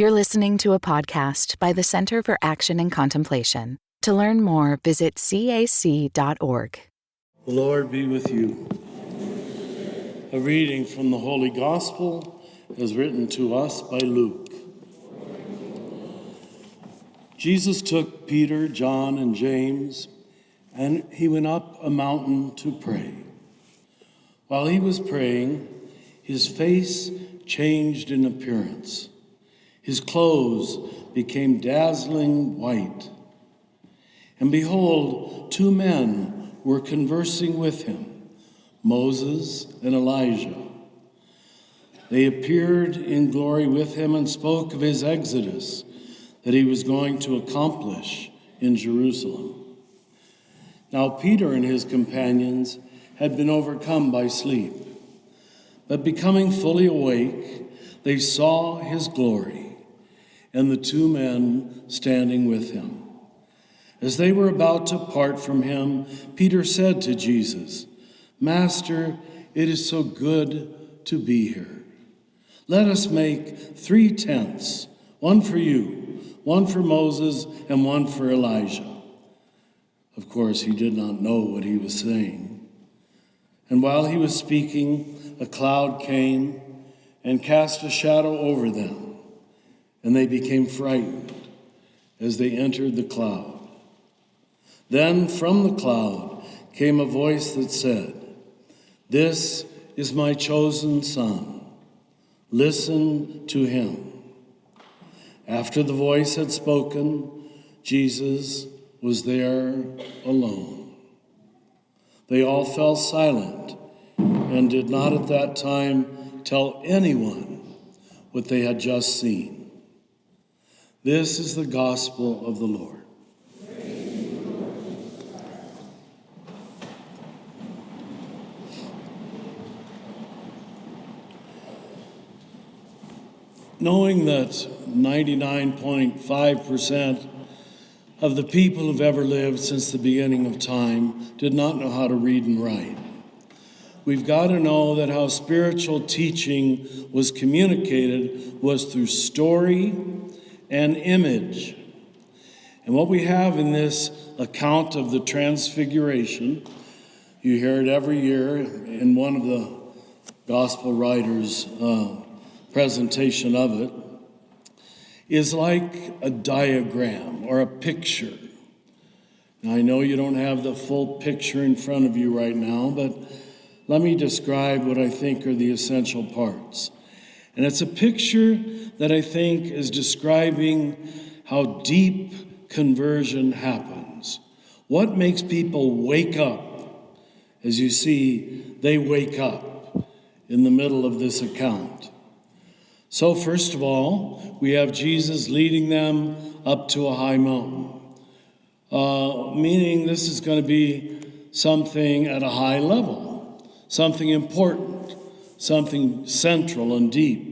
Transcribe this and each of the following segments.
You're listening to a podcast by the Center for Action and Contemplation. To learn more, visit cac.org. The Lord be with you. A reading from the Holy Gospel as written to us by Luke. Jesus took Peter, John, and James, and he went up a mountain to pray. While he was praying, his face changed in appearance. His clothes became dazzling white. And behold, two men were conversing with him, Moses and Elijah. They appeared in glory with him and spoke of his exodus that he was going to accomplish in Jerusalem. Now Peter and his companions had been overcome by sleep, but becoming fully awake, they saw his glory and the two men standing with him. As they were about to part from him, Peter said to Jesus, "Master, it is so good to be here. Let us make 3 tents, one for you, one for Moses, and one for Elijah." Of course, he did not know what he was saying. And while he was speaking, a cloud came and cast a shadow over them, and they became frightened as they entered the cloud. Then from the cloud came a voice that said, "This is my chosen Son. Listen to him." After the voice had spoken, Jesus was there alone. They all fell silent and did not at that time tell anyone what they had just seen. This is the gospel of the Lord. Knowing that 99.5% of the people who've ever lived since the beginning of time did not know how to read and write, we've got to know that how spiritual teaching was communicated was through story and image. And what we have in this account of the Transfiguration, you hear it every year in one of the gospel writers' presentation of it, is like a diagram or a picture. Now, I know you don't have the full picture in front of you right now, but let me describe what I think are the essential parts. And it's a picture that I think is describing how deep conversion happens. What makes people wake up? As you see, they wake up in the middle of this account. So first of all, we have Jesus leading them up to a high mountain, meaning this is going to be something at a high level, something important, something central and deep.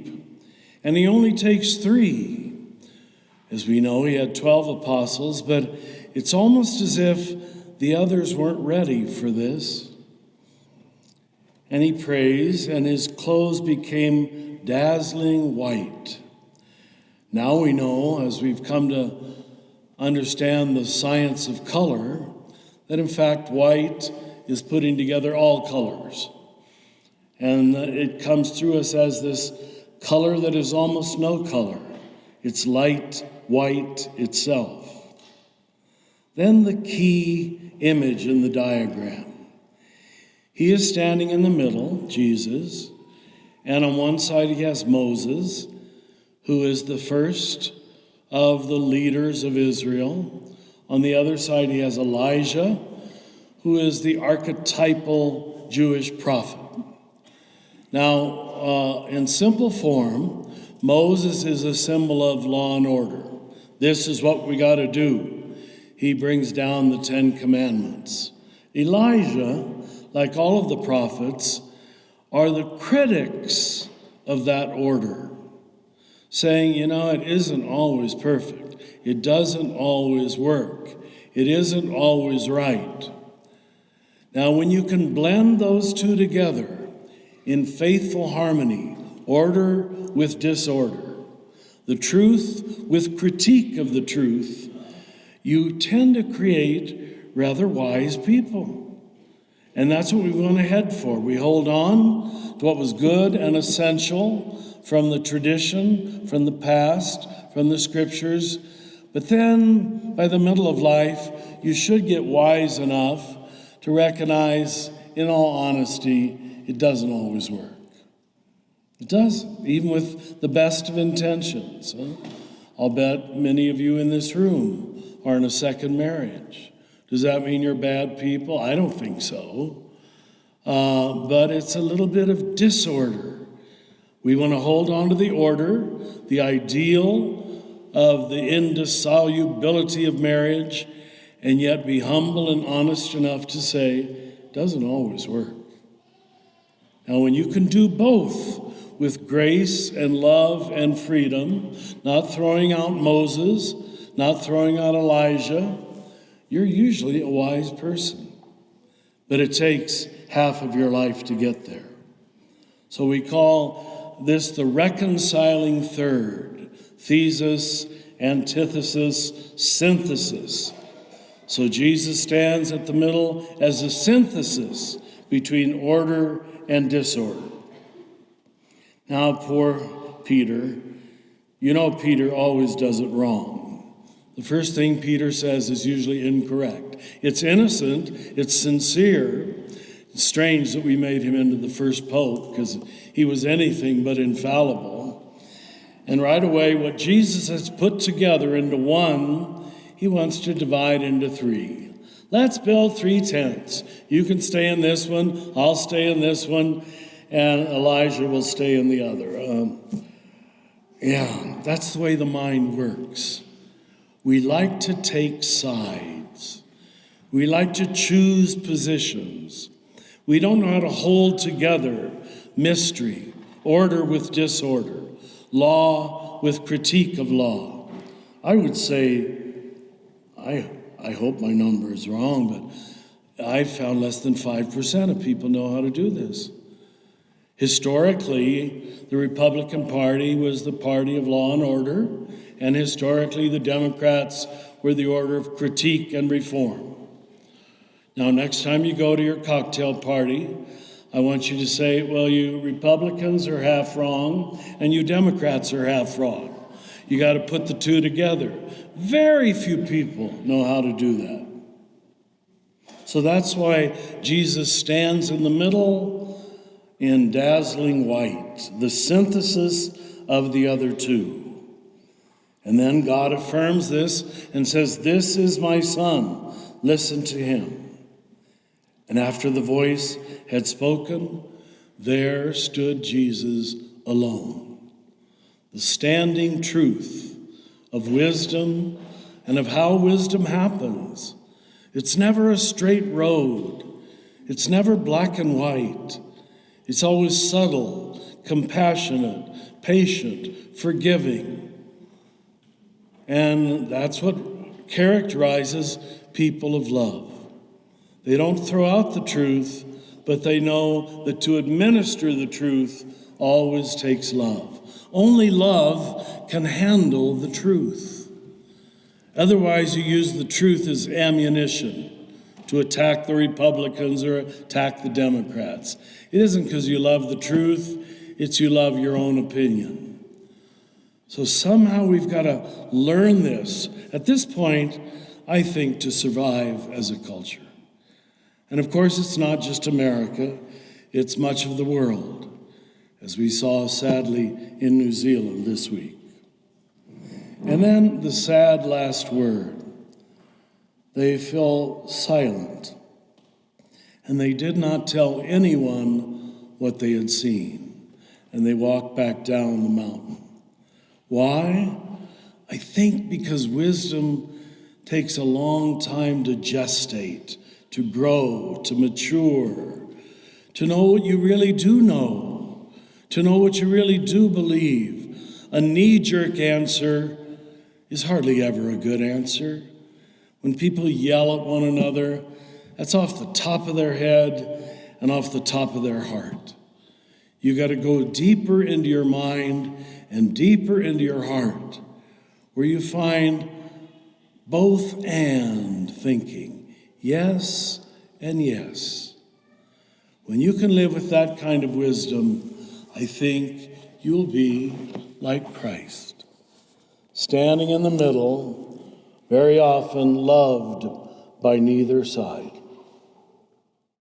And he only takes 3. As we know, he had 12 apostles, but it's almost as if the others weren't ready for this. And he prays, and his clothes became dazzling white. Now we know, as we've come to understand the science of color, that in fact white is putting together all colors. And it comes through us as this color that is almost no color. It's light white itself. Then the key image in the diagram. He is standing in the middle, Jesus, and on one side he has Moses, who is the first of the leaders of Israel. On the other side he has Elijah, who is the archetypal Jewish prophet. Now, in simple form, Moses is a symbol of law and order. This is what we got to do. He brings down the 10 Commandments. Elijah, like all of the prophets, are the critics of that order, saying, it isn't always perfect. It doesn't always work. It isn't always right. Now, when you can blend those two together in faithful harmony, order with disorder, the truth with critique of the truth, you tend to create rather wise people. And that's what we want to head for. We hold on to what was good and essential from the tradition, from the past, from the scriptures. But then, by the middle of life, you should get wise enough to recognize, in all honesty, it doesn't always work. It doesn't, even with the best of intentions. I'll bet many of you in this room are in a second marriage. Does that mean you're bad people? I don't think so. But it's a little bit of disorder. We want to hold on to the order, the ideal of the indissolubility of marriage, and yet be humble and honest enough to say, it doesn't always work. Now, when you can do both with grace and love and freedom, not throwing out Moses, not throwing out Elijah, you're usually a wise person. But it takes half of your life to get there. So we call this the reconciling third, thesis, antithesis, synthesis. So Jesus stands at the middle as a synthesis between order and disorder. Now, poor Peter, you know Peter always does it wrong. The first thing Peter says is usually incorrect. It's innocent, it's sincere. It's strange that we made him into the first pope because he was anything but infallible. And right away, what Jesus has put together into one, he wants to divide into three. Let's build 3 tents. You can stay in this one, I'll stay in this one, and Elijah will stay in the other. That's the way the mind works. We like to take sides. We like to choose positions. We don't know how to hold together mystery, order with disorder, law with critique of law. I would say, I hope my number is wrong, but I've found less than 5% of people know how to do this. Historically, the Republican Party was the party of law and order, and historically the Democrats were the order of critique and reform. Now, next time you go to your cocktail party, I want you to say, well, you Republicans are half wrong, and you Democrats are half wrong. You got to put the two together. Very few people know how to do that. So that's why Jesus stands in the middle in dazzling white, the synthesis of the other two. And then God affirms this and says, this is my son, listen to him. And after the voice had spoken, there stood Jesus alone. The standing truth of wisdom and of how wisdom happens. It's never a straight road. It's never black and white. It's always subtle, compassionate, patient, forgiving. And that's what characterizes people of love. They don't throw out the truth, but they know that to administer the truth always takes love. Only love can handle the truth. Otherwise, you use the truth as ammunition to attack the Republicans or attack the Democrats. It isn't because you love the truth, it's you love your own opinion. So somehow we've got to learn this. At this point, I think, to survive as a culture. And of course, it's not just America, it's much of the world, as we saw sadly in New Zealand this week. And then the sad last word. They fell silent, and they did not tell anyone what they had seen, and they walked back down the mountain. Why? I think because wisdom takes a long time to gestate, to grow, to mature, to know what you really do know, to know what you really do believe. A knee-jerk answer is hardly ever a good answer. When people yell at one another, that's off the top of their head and off the top of their heart. You got to go deeper into your mind and deeper into your heart, where you find both and thinking, yes and yes. When you can live with that kind of wisdom, I think you'll be like Christ, standing in the middle, very often loved by neither side.